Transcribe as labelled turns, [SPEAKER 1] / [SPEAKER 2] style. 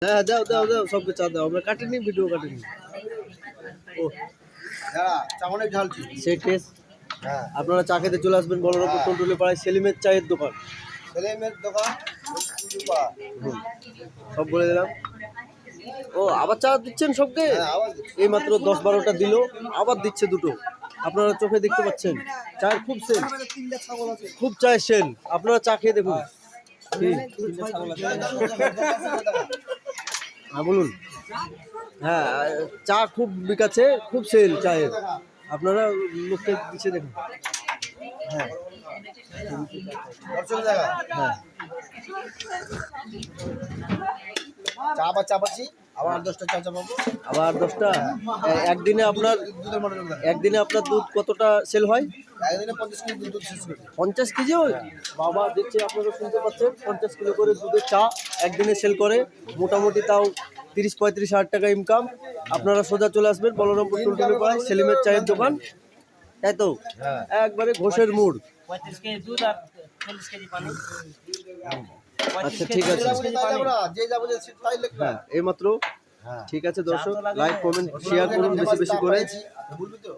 [SPEAKER 1] হ্যাঁ দাও দাও দাও সবকে চা দাও, আমরা কাটিনি, ভিডিও কাটিনি। ও
[SPEAKER 2] চা অনেক ঝালছি
[SPEAKER 1] সেই টেস্ট। আপনারা চা খেতে চলে আসবেন বলরামপুর টুলটুলি পাড়ায় সেলিমের চায়ের দোকান।
[SPEAKER 2] সেলিমের দোকান
[SPEAKER 1] সব বলে দিলাম। ও আবার চা দিচ্ছেন সবকে? এই মাত্র 10-12টা দিল, আবার দিচ্ছে দুটো। আপনারা চোখে দেখতে পাচ্ছেন চায়ের খুব সেল, খুব চায়ের সেল। আপনারা চা খেয়ে দেখুন। হ্যাঁ বলুন। হ্যাঁ চা খুব বিকাচ্ছে, খুব সেল চায়ের। আপনারা লোককে দিচ্ছে দেখুন। হ্যাঁ হ্যাঁ
[SPEAKER 2] চা আবার চা পাচ্ছি, আবার 10টা চা চাপাবো,
[SPEAKER 1] আবার 10টা। একদিনে আপনার দুধ কতটা সেল হয়?
[SPEAKER 2] একদিনে 50 কেজি দুধ শেষ করি।
[SPEAKER 1] 50 কেজি হয় বাবা! দেখছি আপনারা শুনতে পাচ্ছেন, 50 কিলো করে দুধের চা একদিনে সেল করে। মোটামুটি তাও 30-35 হাজার টাকা ইনকাম। আপনারা সোজা চলে আসবেন বলরামপুর টুলটুলি পাড়ায় সেলিমের চায়ের দোকান, তাই তো? একবারে ঘোষের মোড়।
[SPEAKER 3] 35 কেজি দুধ আর 40 কেজি পানি।
[SPEAKER 1] আচ্ছা ঠিক আছে।
[SPEAKER 2] যে যাবো যে তাই লিখবে।
[SPEAKER 1] হ্যাঁ এইমাত্র। ঠিক আছে দর্শক, লাইক কমেন্ট শেয়ার করুন বেশি বেশি করে।
[SPEAKER 2] বলবি তো